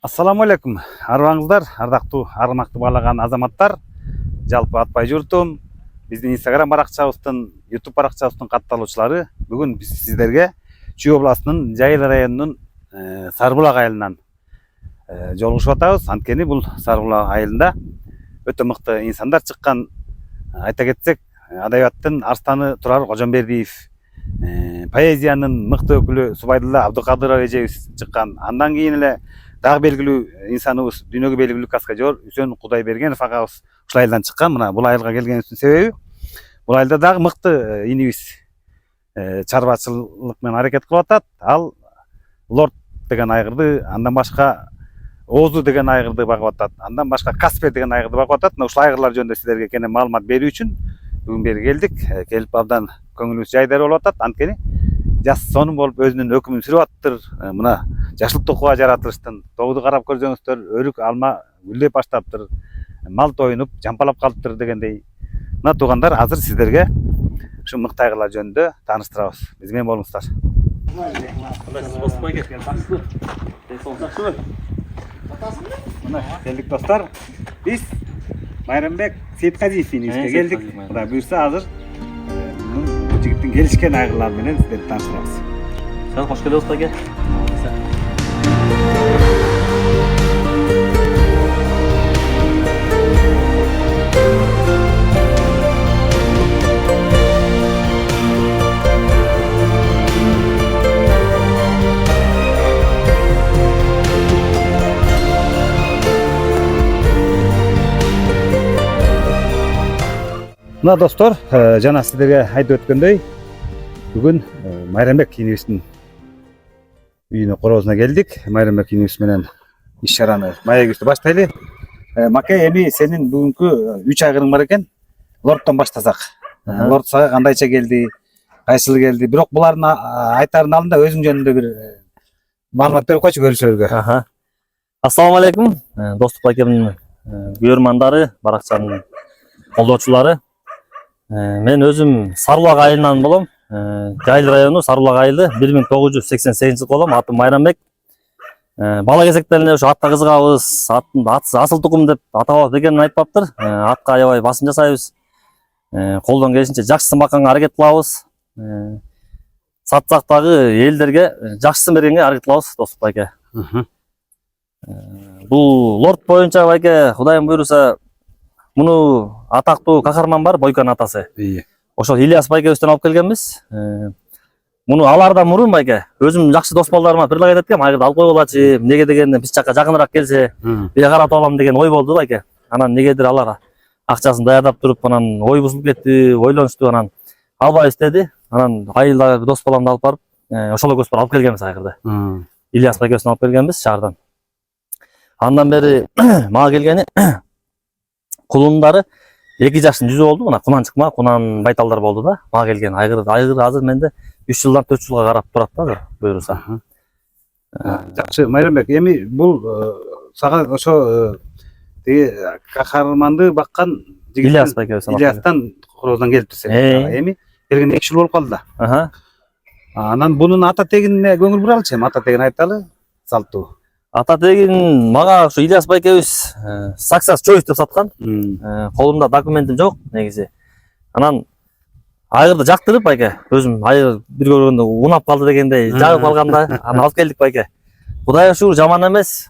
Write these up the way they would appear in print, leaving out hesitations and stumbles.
Ассаламу алейкум, арбаңыздар, ардактуу аргамакты баалаган азаматтар, жалпы атпай журтум, биздин Instagram баракчабыздын, YouTube баракчабыздын катталуучулары, бүгүн биз сиздерге Чүй областынын Жайыл районунун Сарбулак айылынан жолугушуп атабыз. Анткени бул Сарбулак айылында өтө мыкты инсандар чыккан. Айта кетсек, адабияттын арстаны Турар Кожомбердиев, поэзиянын мыкты өкүлү Субайдулла Абдыкадыров эжебиз чыккан. Андан кийин эле дагы белгилүү инсаныбыз, дүйнөгө белгилүү каскадер Үсөн Кудайбергенов агабыз ушул айылдан чыккан. Мына бул айылга келгенибиздин себеби, бул айылда дагы мыкты инибиз чарбачылык менен аракет кылып атат. Ал Лорд деген айгырды, андан башка Озу деген айгырды багып атат, андан башка Каспер деген айгырды багып атат. Мына ушул айгырлар жөнүндө сиздерге кенен маалымат берүү үчүн бүгүн бери келдик. Келип абдан көңүлүбүз жайдары болуп атат. Анткени жас сонун болуп өзүнүн өкүмүн сүрүп аттыр. Мына жашыл токуга жаратылыштын тоогду карап көрсөңүздөр, өрүк алма гүлдөп баштаптыр, мал тоюнуп жампалап калыптыр дегендей. Мына туугандар, азыр сиздерге ушу мыкты айгырлар жөнүндө тааныштырабыз. Биз менен болуңуздар. Мына келдик достор. Биз Майрамбек Сейитказиев инибизге келдик. Кудай буйрса азыр бул жигиттин келишкен айгырлары менен сиздерди тааныштырабыз. Sen hoş geldin usta. Мына достор, жана сиздерге айтып өткөндөй, бүгүн Майрамбек инибиздин үйүнө короозуна келдик. Майрамбек инибиз менен иш чараны маегибизди баштайлы. Маке, эми сенин бүгүнкү 3 айгырың бар экен. Лордтон баштасак. Лорд сага кандайча келди, кайсыл келди? Бирок булардын айтаардын алдында өзүң жөнүндө бир маалымат берип койчу көрүүчүлөргө. Assalamu alaikum. Достук акемдин көрөрмандары, баракчанын колдоочулары. Мен өзүм Сарбулак айылынан болом. Жайыл району Сарбулак айылы 1988 болом. Атым Майрамбек. Бала кезектен эле ушу атка кызыгабыз, асыл тукум деп атабыз дегенин айтпаптыр. Атка аябай басым жасайбыз. Колдон келишинче жакшысын бакканга аракет кылабыз. Сатсак дагы элдерге жакшысын бергенге аракет кылабыз, достук байке. Бул лорд боюнча байке, Кудайым буйруса, муну атактуу кахарман бар, Бойкон атасы. Ошол Ильяс байкебизден алып келгенбиз. Муну алардан мурун байке, өзүм жакшы дос балдарыма бир лагет эткем, айгырды алып койгулачы, эмнеге дегенде биз жакка жакыныраак келсе, бия каратып алам деген ой болду байке. Анан негедир алар акчасын даярдап туруп, анан ой бузулуп кетти, ойлонушту, анан албайбыз деди. Анан айылдагы дос баламды алып барып, ошол экөөбүз алып келгенбиз айгырды. Ильяс байкебизден алып келгенбиз шаардан. Андан бери мага келгени кулундары 2 жаштын жүзү болду. Мына кунан чыкма, кунан байталдар болду да. Мага келген айгыр азыр менде 3 жылдан 4 жылга карап турат да, азыр буйруса. Жакшы, Майрамбек, эми бул сага ошо тиги кахарманды баккан Ильяс байкебиз. Ильястан короозунан келиптир сен. Эми келгенде 2 жыл болуп калды да. Анан бунун ата тегине көңүл буралычы, ата тегин айталы, салтуу. Ата тегин мага ушу Ильяс байкебиз Саксас Choice деп саткан. Колумда документим жок негизи. Анан айгырды жактырып байке, өзүм айгыр бир көргөндө унап калды дегендей жагып алганда, анан алып келдик байке. Кудайга шүгүр, жаман эмес.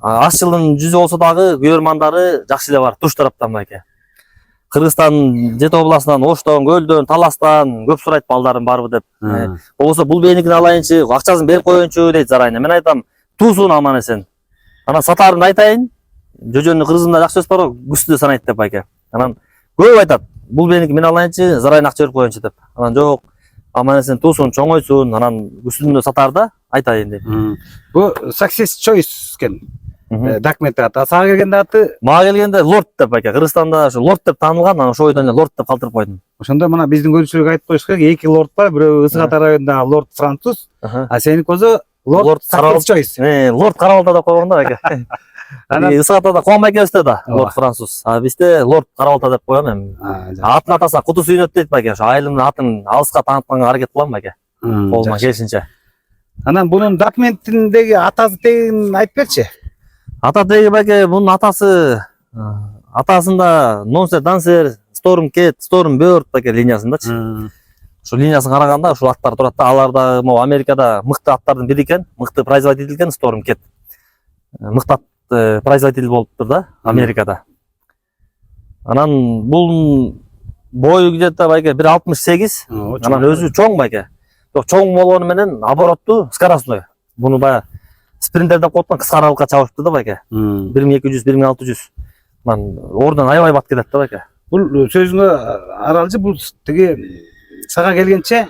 Аш жылдын жүзү болсо дагы көрөрмандары жакшы эле бар, туш тараптан байке. Кыргызстан Жете областынан, Оштон, Көлдөн, Таластан көп сурайт балдарым барбы деп. Болбосо бул бейникин алайынчы, акчасын берип коеюнчу дейт зарайына. Мен айтам, туусун аман эсен. Анан сатаарымды айтайын. Жөжөнүн кыргызында жакшы сөз бар го, күстү санайт деп байке. Анан көп айтат, бул бейники мен алайынчы, зарайына акча берип коеюнчу деп. Анан жок, аман эсен туусун, чоңойсун, анан күстүндө сатаарда айтайын деп. Бу Success Choice экен. Документ аты. Сага келгенде аты? Мага келгенде Лорд деп байке. Кыргызстанда ошо Лорд деп таанылган, анан ошол бойдон Лорд деп калтырып койдум. Ошондо мына биздин көрүүчүлөргө айтып коюш керек, 2 лорд бар, бирөө Ысык Ата районундагы лорд француз, а сеники болсо Лорд Success Choice. Лорд Карабалда деп койгон да байке. Ысык Атада Кубан байкебизде да Лорд француз. А бизде Лорд Карабалда деп коем эми. Атын атаса куту сүйнөт дейт байке. Ошо айылымдын атын алыска таанытканга аракет кылам байке. Колуман келишинче. Анан bunun документиндеги атасы тегин айтып берчи. Ата теги байке бунун атасы атасында Нонсер Дансер, Storm Cat, Storm Bird байке линиясындачы. Ошо линиясын караганда ушул аттар турат да. Алар да могу Америкада мыкты аттардын бири экен, мыкты производитель экен Storm Cat. Мыкты ат производитель болуптур да Америкада. Анан бул бою где-то байке 1.68. Анан өзү чоң байке. Чоң болгону менен оборотту скоростной. Буну баягы спринтер деп коюп кыска аралыкка чабышыптыр да байке. 1200, 1600. Анан ордон аябай бат кетет да байке. Бул сөзүңө аралжы бул тиги сага келгенче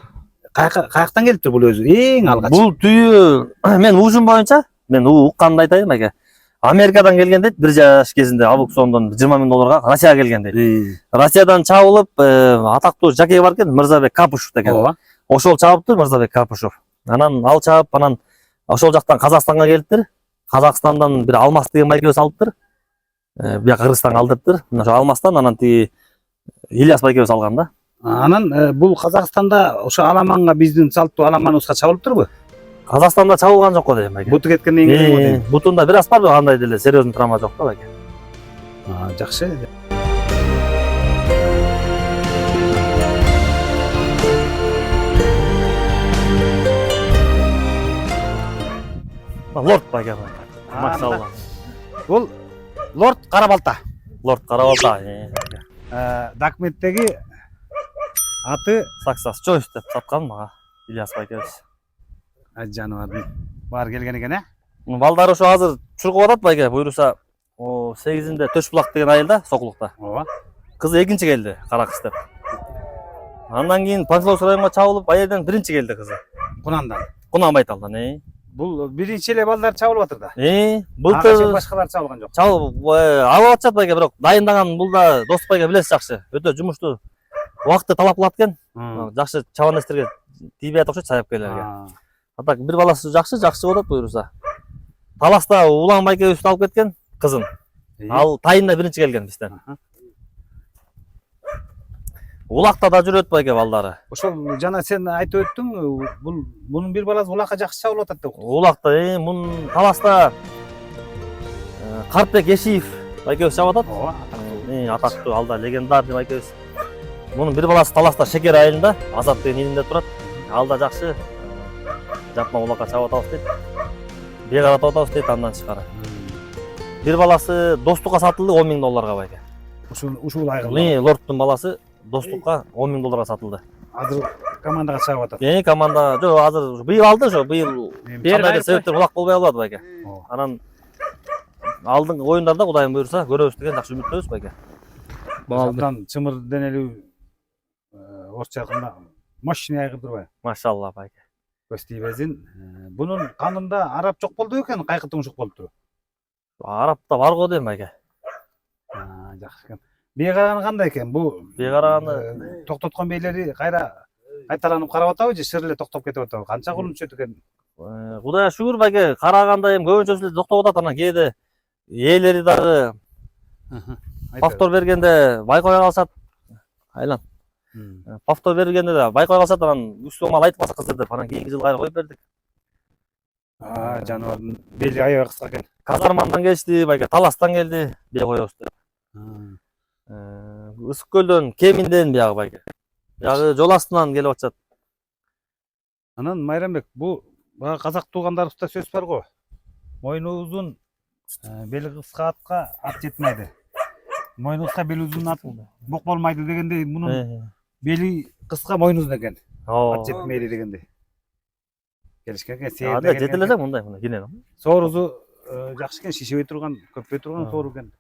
каяктан келиптир бул өзү эң алгач? Бул түйү мен ужун боюнча, мен укканды айтайын байке. Америкадан келген дейт, 1 жаш кезинде Абуксондон $20.000 Россияга келген дейт. Россиядан чабылып, атактуу жакей бар экен, Мырзабек Капушев деген. Ошол чабыптыр Мырзабек Капушев. Анан ал чабып, анан ошол жактан Казакстанга келиптир. Казакстандан бир Алмаз деген байкебиз алыптыр. Бияка Кыргызстанга алдырыптыр. Мына ошо Алмаздан анан тиги Ильяс байкебиз алган да. Анан бул Казакстанда ошо аламанга биздин салтуу аламаныбызга чабылыптырбы? Казакстанда чабылган жок го дейм байке. Буту кеткенден кийин го дейм. Бутунда бир аз бар, андай деле серьезный травма жок да байке. Жакшы. Лорд байке. Машалла. Бул Лорд Карабалта. Лорд Карабалта. Документтеги аты Саксас Choice деп саткан мага Ильяс байкебиз. Жаныбардын баары келген экен, Балдары ошо азыр чургуп атат байке. Буйруса 8-inde Төшбулак деген айылда, Сокулукта. Кызы экинчи келди, кара кыз деп. Андан кийин Панфилов районуна чабылып, айылдан биринчи келди кызы. Кунандан. Кунанбайталдан, Бул биринчи эле балдар чабылып атыр да. Былтыр башкалар чабылган жок. чабылып алып атышат байке, бирок дайындаган бул да дос байке билесиз жакшы. Өтө жумуштуу. Убакытты талап кылат экен. Жакшы чабандаштерге тийбей атат окшойт саяпкерлерге. Атак бир баласы жакшы болот буйруса. Таласта Улан байкебиз алып кеткен кызын. Ал тайында биринчи келген бизден. Улакта да жүрөт байке балдары. Ошол жана сен айтып өттүң, бунун бир баласы улакка жакшы чабылып атат деп. Улакта, мунун таласта Карпбек Ешиев байкебиз чабып атат. Атактуу, алда легендарный байкебиз. Мунун бир баласы таласта Шекер айылында, Азат деген илинде турат. Алда жакшы жапма улакка чабып атабыз дейт. Бек аратып атабыз дейт андан тышкары. Бир баласы Достукка сатылды $10.000 байке. Ушул айгыл. Лордтун баласы Достукка $10.000 сатылды. Азыр командага чабып атат. Команда жок, азыр быйыл алды ошо, быйыл кандай бир себептер улак болбой албады байке. Анан алдыңкы оюндарда Кудайым буйруса көрөбүз деген жакшы үмүттөбүз байке. Балдан чымыр денелүү орчакында мощный айгырдыр бай. Машалла байке. Көз тийбезин. Бунун канында араб жок болду экен, кайкы туңшук болуптур. Арабта бар го дейм байке. Жакшы экен. Бейгараны кандай экен? Бу Бейгараны токтоткон бейлери кайталанып карап атабы же шыр эле токтоп кетип атабы? Канча курунчу экен? Кудайга шүгүр байке, караганда эми көбүнчөсү токтоп атат, анан кээде ээлери дагы повтор бергенде байкой калышат. Айлан. Повтор бергенде да байкой калышат, анан үстү мал айтып калса кыздар деп, анан кийинки жыл кайра коюп бердик. Жаныбардын бели аябай кыска экен. Казармандан келишти байке, Таластан келди, бие коебуз деп. Ысык көлдөн Кеминден биягы байке. Биягы жол астынан келип атышат. Анан Майрамбек, бу казак туугандарыбызда сөз бар го. Мойну узун, бели кыска атка ат жетмейди. Мойну кыска бели узун ат бок болмайды дегендей, мунун бели кыска мойну узун экен. Ат жетмейди дегендей. Келишкен экен. Жете эле мындай кинен. Соорузу жакшы экен, шишебей турган, көппөй турган соору экен.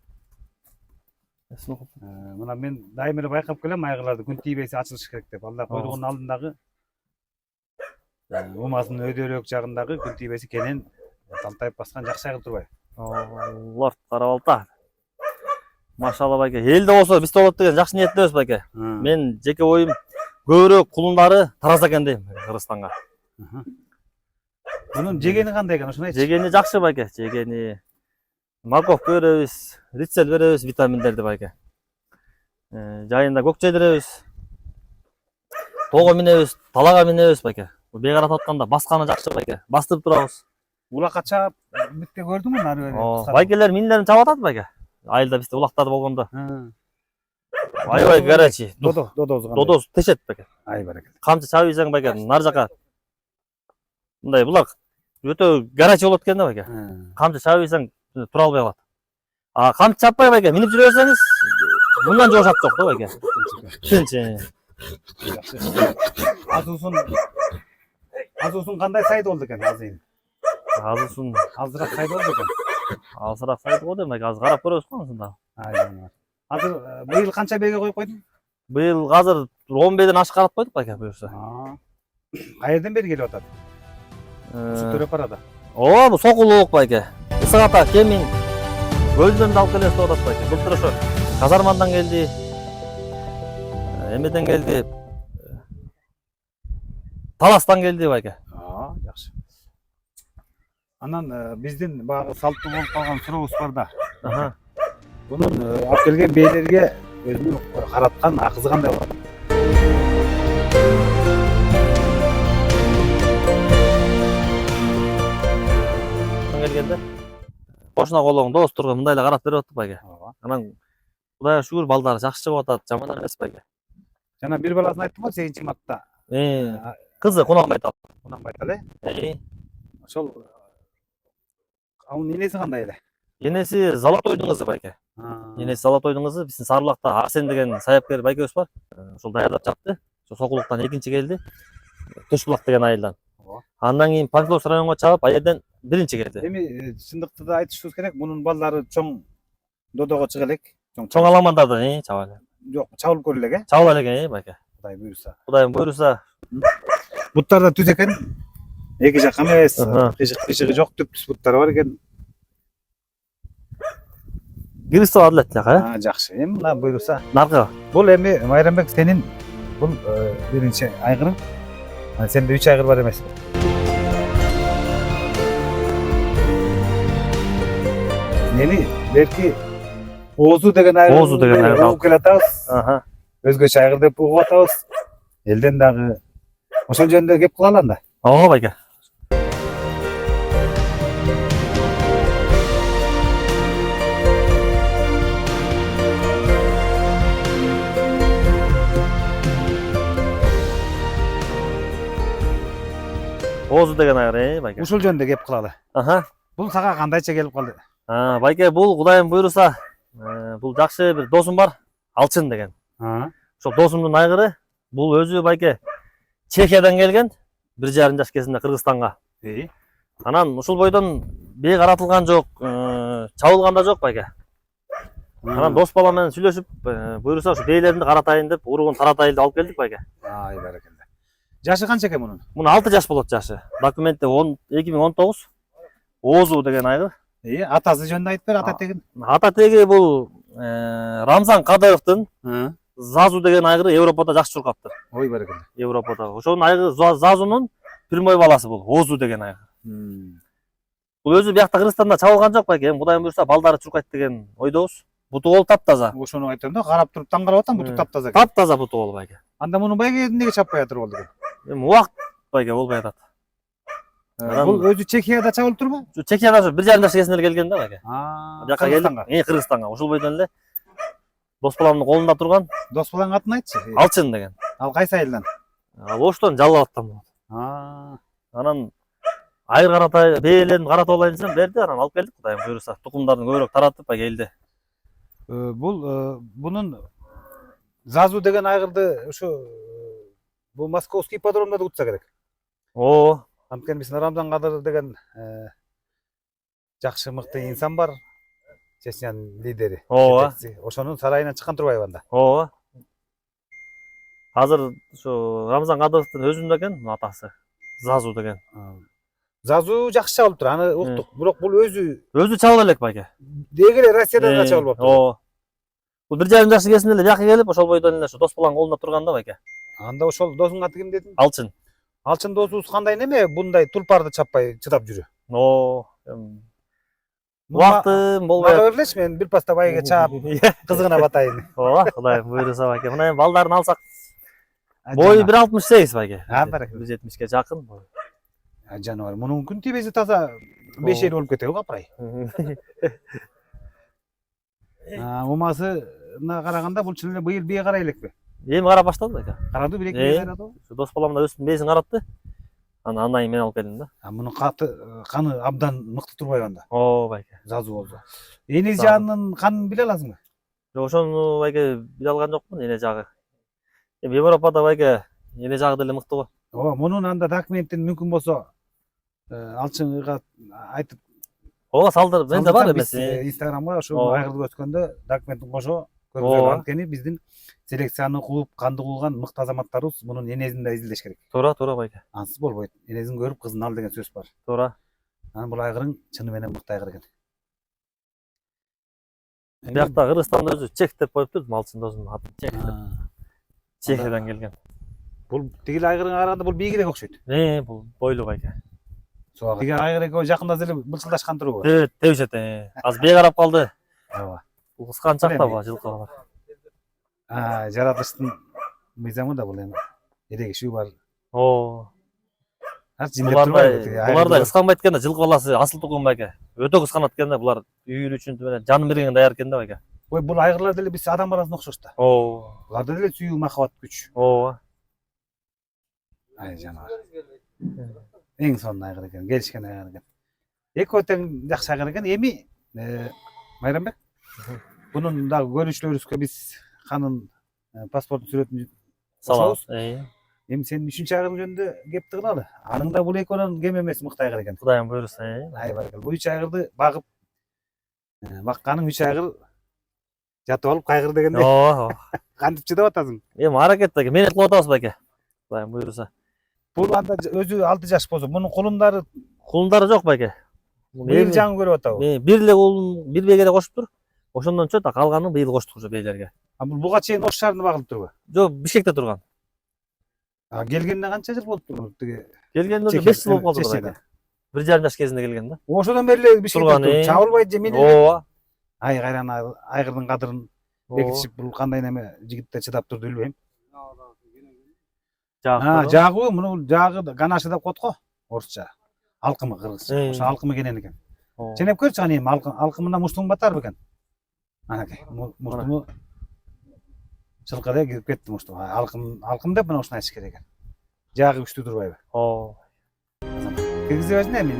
Мына мен дайым эле байкап келем, айгырларды күн тийбесе ачылыш керек деп. Алда койдугунун алдындагы умазынын өйдөлөк жагындагы күн тийбеси кенен талтайып баскан жакшы айгыл турбайбы? Лорд Карабалта. Машалла байке. Элде болсо бизде болот деген жакшы ниеттебиз байке. Мен жеке оюм көбүрөөк кулундары тараз экен дейм Кыргызстанга. Bunun jegeni kандай ekan? Ошону айтчы. Жегени жакшы байке. Жегени морковка беребиз, рицель беребиз, витаминдерди байке. Жайында көк жедиребиз. Тоого минебиз, талага минебиз байке. бей каратып атканда басканы жакшы байке. Бастырып турабыз. Улакка чаап, битте көрдүңбү нары бери? Байкелер минилерин чаап атат байке. Айылда бизде улактар болгондо. Аябай горячий. Додоз тешет байке. Ай баракалла. Камчы чаап ийсең байке, нар жака мындай булар өтө горячий болот экен да байке. Камчы чаап ийсең тура албай калат. Камчы чаппай байке, минип жүрө берсеңиз мындан жошат жок да байке. Тынч. Азуусун кандай сайд болду экен азыйын? Азысын Азыраак сайд болду экен. алсыраак сайт го дейм, азыр карап көрөбүз го ушунда. Азыр быйыл канча бейге коюп койдуң? Быйыл азыр 10 бейден ашык карап койдук байке буюрса. Каерден бери келип атат? Ушу төрөп барады. Ооба, бу сокулук байке. Ысык ата кемин көлдөн да алып келесиз деп атат байке. Былтыр ошо Казармандан келди. Эмеден келди. Таластан келди байке. Жакшы. Анан биздин баягы салттуу болуп калган сурообуз бар да. Bunun alып келген бейлерге өзүнүн караткан акызы кандай болот? Келгенде кошуна колоң досторго мындай эле карап берип атты байке. Анан Кудайга шүгүр балдары жакшы чыгып атат, жаман эмес байке. Жана бир баласын айттым го 8-мартта. Кызы Кунанбайт алып. Кунанбайт эле. Ошол анын энеси кандай эле? Енеси Золотойдун кызы байке. Енеси Золотойдун кызы биздин Сарбулакта Арсен деген саяпкер байкебиз бар. Ошол даярдап жатты. Ошол Сокулуктан экинчи келди. Төшбулак деген айылдан. Андан кийин Панфиловск районго чыгып, аерден биринчи келди. Эми чындыкты да айтышыбыз керек, мунун балдары чоң додого чыга элек. Чоң аламандарды чаба элек. Жок, чабылып көрө элек, Чабыла элек байке. Кудай буйруса. Кудайым буйруса. Буттар да түз экен. Эки жак эмес, кыйшыгы жок, түп-түз буттар бар экен. Киргизип алат элек, Жакшы. Эми мына буйруса. Наркы. Бул эми Майрамбек сенин бул биринчи айгырың. Сенде 3 айгыр бар эмеспи? Эми берки Оозу деген айгыр. Оозу деген айгыр угуп келатабыз. Өзгөчө айгыр деп угуп атабыз. Элден дагы ошол жөнүндө кеп кылалы анда. Ооба байке. Оозу деген айгыр, байке. Ушул жөнүндө кеп кылалы. Бул сага кандайча келип калды? Байке, бул Кудайым буйруса, бул жакшы бир досум бар, Алчын деген. Ошол досумдун айгыры, бул өзү байке Чехиядан келген, 1,5 жаш кезинде Кыргызстанга. Анан ушул бойдон бей каратылган жок, чабылган да жок байке. Анан дос бала менен сүйлөшүп, буйруса ушу бейлеринди каратайын деп, уругун таратайын деп алып келдик байке. Ай баракалла. Жашы канча экен мунун? Мунун 6 жаш болот жашы. Документте 2019. Оозу деген айгыр. Атасы жөнүндө айтып бер, ата тегин. Ата теги бул Рамзан Кадыровдун Зазу деген айгыры Европада жакшы чуркаптыр. Ой баракалла. Европада. Ошонун айгыры Зазунун прямой баласы бул, Оозу деген айгыр. Бул өзү биякта Кыргызстанда чабылган жок байке, Кудайым буйруса балдары чуркайт деген ойдобуз. Буту болуп таптаза. Ошону айтам да, карап туруп таң карап атам, буту таптаза. Таптаза буту болуп байке. Анда мунун байке эмнеге чаппай атыр болду экен? Эми убакыт байке болбой атат. Бул өзү Чехияда чабылып турбу? Чехияда 1,5 жаш кезинде келген да байке. Бияка келди. Кыргызстанга. Ушул бойдон эле дос баламдын колунда турган. Дос балаңдын атын айтчы. Алчын деген. Ал кайсы айылдан? Оштон, Жалал-Абадтан болот. Анан айыр каратай, бейлерин каратып алайын десем берди, анан алып келдик Кудайым буйруса. Тукумдарын көбүрөөк таратып байке элде. Бул бунун Зазу деген айгырды ушу бул Московский ипподромдо да утса керек. Анткени биздин Рамзан Кадыров деген жакшы мыкты инсан бар. Чечнян лидери. Ошонун сарайынан чыккан турбайбы анда? Азыр ушу Рамзан Кадыровдун өзүндө экен атасы. Зазу деген. Зазу жакшы чабылып тур, аны уктук. Бирок бул өзү чабыла элек байке. Деги эле Россиядан да чабылып атты. Бул 1,5 жаш кезинде эле бияка келип, ошол бойдон эле дос баланын колунда турган да байке. Анда ошол досуңдун аты ким дедиң? Алчын. Алчын досубуз кандай неме bunday тулпарды чаппай чыдап жүрү? Убактым болбой. Мага берлечи, мен бир паста байга чаап, кызыгына батайын. Кудайым буйруса байке. Мына эми балдарын алсак Boyu 1.68 байке. Баракалла. 1.70ке жақын бой. Жануар. Мунун мүмкүн тийбесе таза 5 болуп кетеби капырай. Умасына караганда бул чын эле быйыл бие карай элекпи? Эми кара баштады байке. Карады, бир эки бие карады. Дос балам да өстүн бесин каратты. Анан мен алып келдим да. Мунун каны абдан мыкты турбайбы анда? О, байке. Жазуу болду. Эне жанынын канын биле аласыңбы? Жок, ошону байке биле алган жокмун, эне жагы. Эми Европада байке эне жагы деле мыкты го. Ооба, мунун анда документтин мүмкүн болсо алчыңга айтып Ооба, салдырып, менде бар эмес. Инстаграмга ошо айгырды өткөндө документин кошо көрсөтөбүз. Анткени биздин селекцияны кууп, канды куулган мыкты азаматтарыбыз мунун энесин да изилдеш керек. Туура байке. Ансыз болбойт. Энесин көрүп кызын ал деген сөз бар. Туура. Анан бул айгырың чыны менен мыкты айгыр экен. Биякта Кыргызстанда өзү Чек деп коюптур, малчындоосунун аты Чек деп. Чехиядан келген. Бул тигил айгырыңа караганда бул бийигирээк окшойт. Бул бойлуу байке. Тиги айгыр экөө жакында эле былчылдашкан турбу? Тебишет. Азыр бие карап калды. Ооба. Бул кысканчак да жылкы бар. Жаратылыштын мыйзамы да бул эми. Эрегишүү бар. Буларда кысканбайт экен да, жылкы баласы асыл тукум байке. Өтө кысканат экен да, булар үйүр үчүн менен жанын берген даяр экен да байке. Ой, бул айгырлар деле биз адам арасында окшош да. Буларда деле сүйүү, махабат, күч. Ай жаныбар. Эң сонун айгыр экен, келишкен айгыр экен. Экөө тең жакшы айгыр экен. Эми Майрамбек, бунун дагы көрүүчүлөрүбүзгө биз канын паспорттун сүрөтүн салабыз. Эми сен 3-чү айгырдын жөнүндө кепти кылалы. Аның да бул экөөнүн кем эмес мыкты айгыр экен. Кудайым буйруса. Ай баракалла. Бул 3 айгырды багып, бакканың 3 айгыр жатып алып кайгыр дегенде. Кантип чыдап атасың? Эми аракет да менен кылып атабыз байке. Кудайым буйруса. Бул анда өзү 6 жаш болсо, мунун кулундары жок байке. Быйыл жаңы көрүп атабы? Бир эле кулун бир беге кошуптур. Ошондон чөт калганын быйыл коштук уже бейлерге. Бул буга чейин Ош шаарында багылып турбу? Жок, Бишкекте турган. Келгенине канча жыл болуптур? Келгенине 5 жыл болуп калды байке. 1,5 жаш кезинде келген да. Ошодон бери эле Бишкекте туруп, чабылбай же мени. Ай кайран айгырдын кадырын бекитишип, бул кандай неме жигиттер чыдап турду билбейм. Жагы, муну жагы ганашы деп коет го, орусча. Алкымы кыргызча. Ошо алкымы кенен экен. Ченеп көрчү кана эми алкымына муштуң батар бекен. Анакей, муштуңу чылкыда кирип кетти муштуң. Алкым деп мына ушуну айтыш керек экен. Жагы күчтүү турбайбы? Киргизип берсин эми.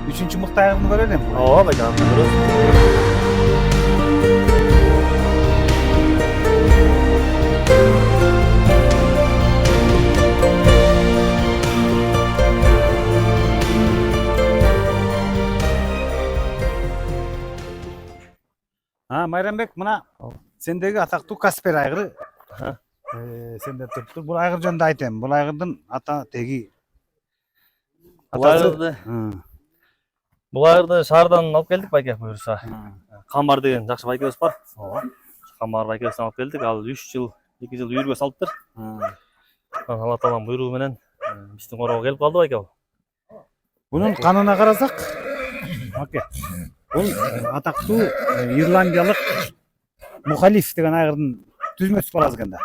3-чү мыкты айгырды көрөлүм. Байке, Майрамбек, мына сендеги атактуу Каспер айгыры. Сенде туруптур. Бул айгыр жөнүндө айтайын. Бул айгырдын ата теги. Бул айгырды шаардан алып келдик байке буюрса. Камбар деген жакшы байкебиз бар. Камбар байкебизден алып келдик. Ал 3 жыл, 2 жыл үйүргө салыптыр. Алла тааланын буйругу менен биздин корого келип калды байке бул. Бунун канына карасак, бул атактуу ирландиялык Мухалиф деген айгырдын түзмөсү баласы экен да.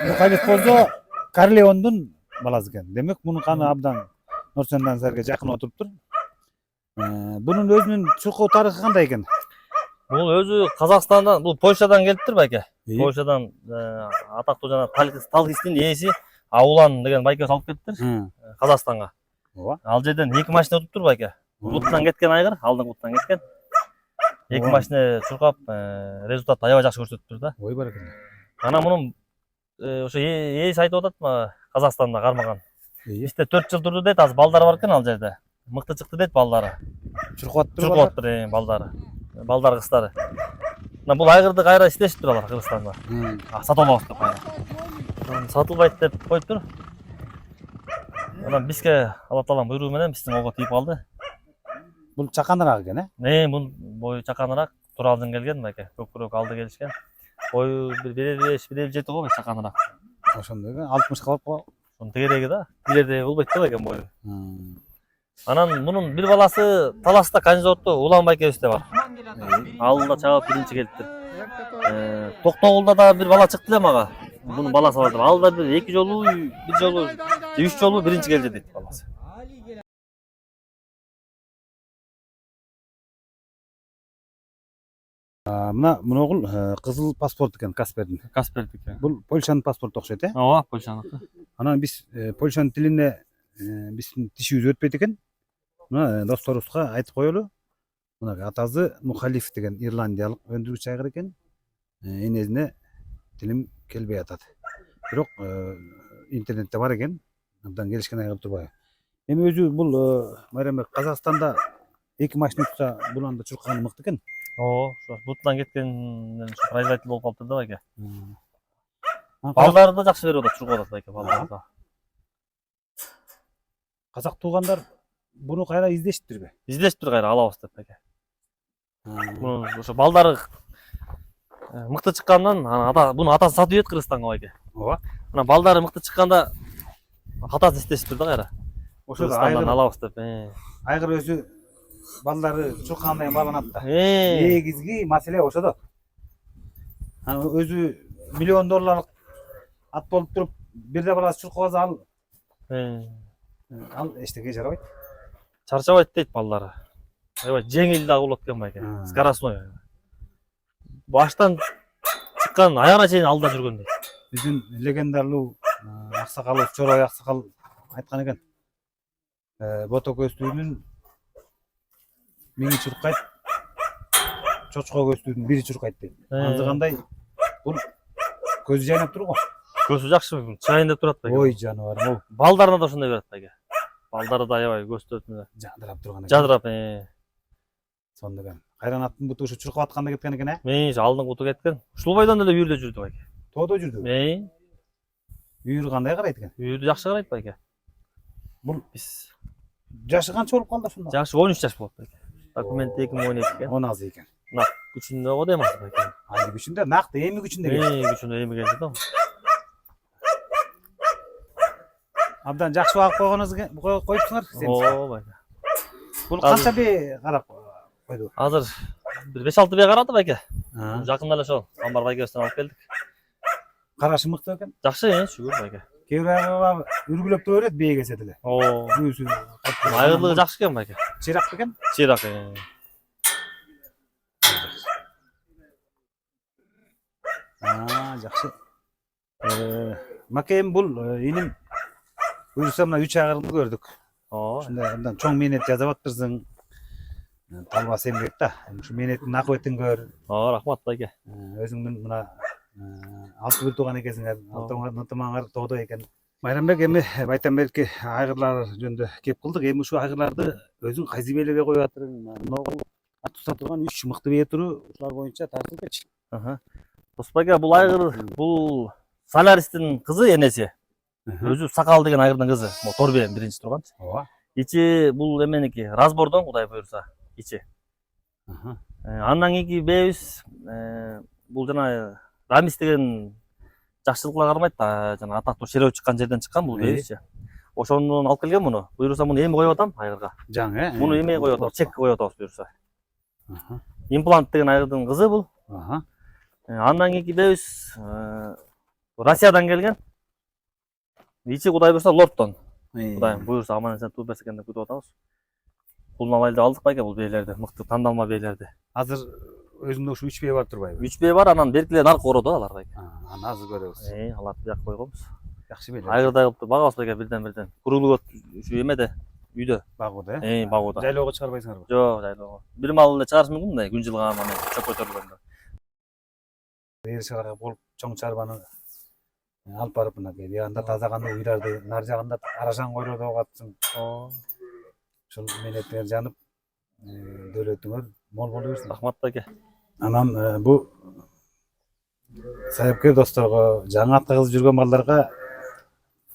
Мухалиф болсо Корлеондун баласы экен. Демек мунун каны абдан Нурсендан Сарга жакын отуруптур. Бунун өзүнүн чуркоо тарыхы кандай экен? Бул өзү Казакстандан, бул Польшадан келиптир байке. Польшадан атактуу жана Талхистин ээси Аулан деген байке алып келиптир Казакстанга. Ал жерден 2 машина утуптур байке. Бутунан кеткен айгыр, алдыңкы бутунан кеткен. 2 машина чуркап, результат аябай жакшы көрсөтүптүр да. Ой баракалла. Анан мунун ошо ээси айтып атат, Казакстанда кармаган. Бизде 4 жыл турду дейт, азыр балдары бар экен ал жерде. Мыкты чыкты дейт балдары. Чуркаптыр балдары. Балдар кыздары. Мына бул айгырды кайра иштешиптир алар Кыргызстанда. Сатып алабыз деп кайра. Сатылбайт деп коюптур. Анан бизге Алла тааланын буйругу менен биздин колго тийип калды. Бул чаканыраак экен, Бул бою чаканыраак, Туралдан келген байке. Көкүрөк алды келишкен. Бою 1,5-1,7 го чаканыраак. Ошондой экен, 60 калып калып. Ошонун тегереги да, билерде болбойт да экен бою. Анан мунун бир баласы Таласта Канжоотто Улан байкебиз да бар. Алдында чабып биринчи келиптир. Токтогулда да бир бала чыкты эле мага. Bunun balасы var. Ал да бир 2 жолу, 1 жолу, 3 жолу биринчи келди дейт баласы. Мына огул кызыл паспорт экен Каспердин. Каспердик. Бул Польшанын паспорту окшойт, э? Ооба, Польшаныкы. Анан биз Польшанын тилине биздин тишибиз өтпөйт экен. Мына досторубузга айтып коелу. Мына атасы Мухалиф деген ирландиялык өндүргүч айгыр экен. Энесине тилим келбей атат. Бирок интернетте бар экен. Абдан келишкен айгыр турбайбы. Эми өзү бул Майрамбек Казакстанда 2 машина утса бул анда чуркаганы мыкты экен. Оо, ошо бутунан кеткен производитель болуп калыптыр да байке. Балдар Балдарды да жакшы берип атат, чуркап атат байке балдарды. казак туугандар буну кайра издешиптирби? Издешиптир кайра алабыз деп байке. Муну ошо балдары мыкты чыккандан буну атасы сатып ийет Кыргызстанга байке. Ооба. Анан балдары мыкты чыкканда атасы издешиптир да кайра. Ошо Кыргызстандан алабыз деп. айгыр өзү балдары чуркагандай бааланат да. Негизги маселе ошодо. Анан өзү миллион долларлык ат болуп туруп, бирде баласы чуркабаса ал эчтеке жарабайт. Чарчабайт дейт балдары. Аябай жеңил дагы болот экен байке. Скоростной. Баштан чыккан аягына чейин алда жүргөн дейт. Биздин легендарлуу аксакалыбыз Чорой аксакал айткан экен. Бото көстүүнүн миңи чуркайт, чочко көстүүнүн бири чуркайт дейт. Анысы кандай? Бул көзү жайнап турго. Көзү жакшы, чайындап турат байке. Ой жаныбарым, Балдарына да ошондой берет байке. Балдары да аябай көзтөрүнө жадырап турган экен. жадырап. Сондоган. Кайран аттын буту ушу чуркап атканда кеткен экен, э? Мен алдын куту кеткен. Ушул бойдон эле үйүрдө жүрдү байке. Тоодо жүрдү. Үйүрү кандай карайт экен? Үйүрдү жакшы карайт байке. Бул Биз жашы канча болуп калды ошондо? жакшы 13 жаш болот байке. Документ 2012 экен. 10 аз экен. Нак күчүндө го демас байке. Айы күчүндө, накты эми күчүндө экен. Күчүндө эми келди да. Абдан жакшы багып коюпсуңар сен. Оо байке. Бул канча бей карап койду? Азыр бир 5-6 бей карады байке. Жакында эле ошол Амбар байкебизден алып келдик. Карашы мыкты экен. Жакшы, шүгүр байке. Кээ бир айгырлар үргүлөп тура берет бей келсе деле. Оо,Үүсү айырлыгы жакшы экен байке. чирак экен. Чирак. Жакшы. Макем бул иним буюрса мына 3 айгырды көрдүк. Ушундай абдан чоң мээнет жасап атырсың. Талбас эмгек да. Ушу мээнеттин акыбетін көр. Рахмат байке. Өзүңдүн мына алты бир тууган экенсиңер, ынтымаңар тоодо экен. Майрамбек эми Байтамберки айгырлар жөнүндө кеп кылдык. Эми ушул айгырларды өзүң кайсы бээлерге коюп атырың? Мына атып турган 3 мыкты бээ туру ушулар боюнча тартып кетчи. Досбайке, бул айгыр бул Соляристин кызы энеси. Өзү Сакал деген айгырдын кызы. Могу Торбен биринчи турган. Ооба. Ичи бул эменики, разбордон Кудай буйрса, ичи. Андан кийинки бээбиз бул жана Рамис деген жакшылыкла кармайт да, жана атактуу шерөө чыккан жерден чыккан бул бээбизчи. Ошондон алып келген муну. Буйрса муну эми коюп атам айгырга. Жаң, э? Муну эми коюп атам, чек коюп атабыз буйрса. Имплант деген айгырдын кызы бул. Андан кийинки бээбиз Россиядан келген. Ичи Кудай буйрса Лордтон. Кудайым буйрса аман эсен тууп берсе экен деп күтүп атабыз. Бул абайлды алдык байке, бул бээлерди, мыкты тандалма бээлерди. Азыр өзүндө ушу 3 бээ бар турбайбы? 3 бээ бар, анан беркилер наркы кородо алар байке. Аны азыр көрөбүз. Аларды бияк койгонбуз. Жакшы бээлер. Айгырдай кылып багабыз байке бирден. Куруглук ушу эмеде, үйдө. Багууда, э? Багууда. Жайлоого чыгарбайсыңарбы? Жок, жайлоого. Бир мал эле чыгарыш мүмкүн да, күн жылган мана чөп көтөрүлгөндө. Эр шарага болуп чоң чарбаны алып барып мына янда тазаганда уйларды, нар жагында арашан койлордо катсың. Ошол мээнеттер жанып, дөөлөтүңөр мол боло берсин. Рахмат байке. Анан бу сайыпкер досторго, жаңы атка кызып жүргөн балдарга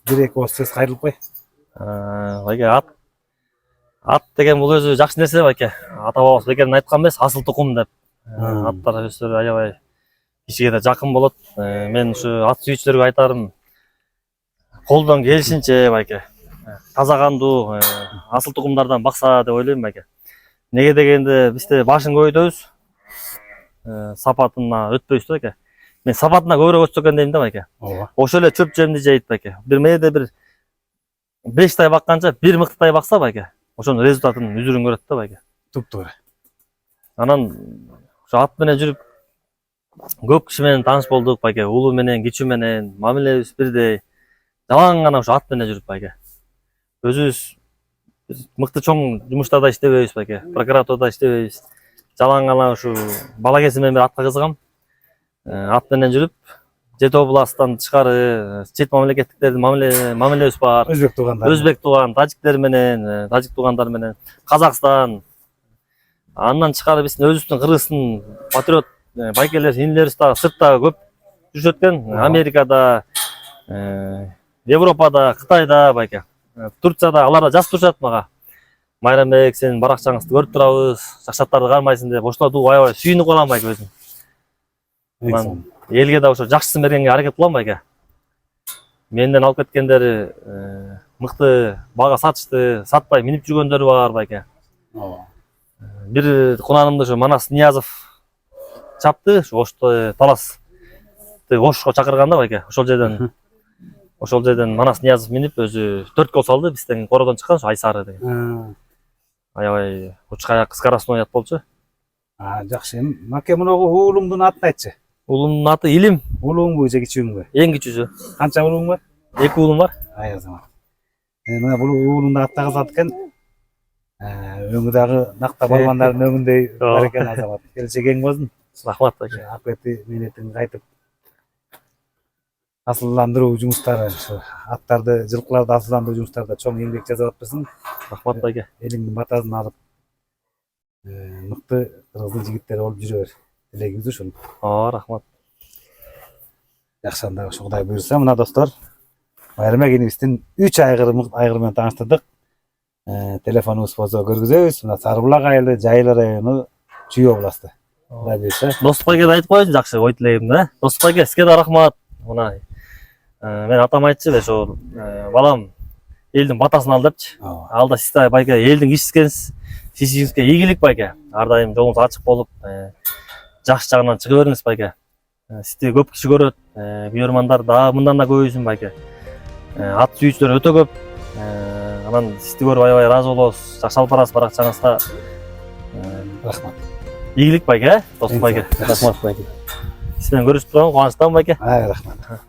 бир эки ооз сөз кайрылып кой. Байке, ат деген бул өзү жакшы нерсе байке. Ата бабабыз бекерден айткан эмес, асыл тукум деп. Аттар өздөрү аябай кишиге да жакын болот. Мен ушу ат сүйүүчүлөргө айтарым, колдон келишинче байке, таза кандуу, асыл тукумдардан бакса деп ойлойм байке. Неге дегенде бизде башын көйдөбүз, сапатына өтпөйбүз байке. мен сапатына көбүрөөк өтсө экен дейм да байке. ооба. Ошол эле чөп жемди жейт байке. Бир мээде бир 5 тай бакканча бир мыктай бакса байке. Ошонун результатын үзүрүн көрөт да байке. Туп-туура. Анан ошо ат менен жүрүп көп киши менен тааныш болдук байке. Улуу менен, кичүү менен мамилебиз бирдей. Жалаң гана ошо ат менен жүрүп байке. Өзүбүз мыкты чоң жумуштарда иштебейбиз байке. Прокуратурада иштебейбиз. Жалаң гана ушу бала кезимден бери атка кызыгам. Ат менен жүрүп, Жети областтан тышкары чет мамлекеттиктердин мамилебиз бар. Өзбек туугандар. Өзбек тууган, тажиктер менен, тажик туугандар менен, Казакстан. Андан тышкары биздин өзүбүздүн Кыргыздын патриот байкелер, инилерибиз дагы сыртта көп жүрүшөт экен. Америкада, Европада, Кытайда байке. Турцияда алар да жазып турушат мага. Майрамбек, сенин баракчаңызды көрүп турабыз, жакшаттарды кармайсың деп. Ошолорду аябай сүйүнүп калам байке өзүм. Элге да ошо жакшысын бергенге аракет кылам байке. Менден алып кеткендери мыкты бага сатышты, сатпай минип жүргөндөрү бар байке. Бир кунанымды ошо Манас Ниязов чапты, ошто Таласты Ошко чакырганда байке. Ошол жерден Манас Ниязов минип өзү 4 гол салды, бизден кородон чыккан ошо Айсары деген. Аябай учкаяк скоростной ат болчу. Жакшы. Маке муногу уулуңдун атын айтчы. Уулумдун аты Илим. Уулуңбу же кичүүңбү? Эң кичүүсү. Канча уулуң бар? 2 уулум бар. Ай азамат. Мына бул уулуңду ат тагызат экен. Өңү дагы накта балбандардын өңүндөй бар экен азамат. Келечегиң болсун. Рахмат байке. Акыбети менетин кайтып асылдандыруу жумуштары, аттарды, жылкыларды асылдандыруу жумуштарында чоң эмгек жасап атпысың. Рахмат байке. Элиңдин батасын алып, мыкты кыргыздын жигиттери болуп жүрө бер. Тилегибиз ушул. Рахмат. Жакшы анда ошо Кудай буйрса, мына достор, Майрамбек инибиздин 3 айгыр менен тааныштырдык. Телефонубуз болсо көргүзөбүз. Мына Сарыбулак айылы, Жайыл району, Чүй областы. Кудай буйрса. Достук байке айтып коеюн жакшы ой тилегимди, да. Достук байке, сизге да рахмат. Мына мен атам айтчы, ошо балам элдин батасын ал депчи. Алда сиз да байке элдин кишисикенсиз. Сизге ийгилик байке. Ар дайым жолуңуз ачык болуп, жакшы жагынан чыга бериңиз байке. Сизди көп киши көрөт, көрөрмандар дагы мындан да көбөйсүн байке. Ат сүйүүчүлөр өтө көп. Анан сизди көрүп аябай ыраазы болобуз. Жакшы алып барасыз баракчаңызга. Рахмат. Ийгилик байке, достук байке. Рахмат байке. Сиз менен көрүшүп турган кубанычтамын байке. Рахмат.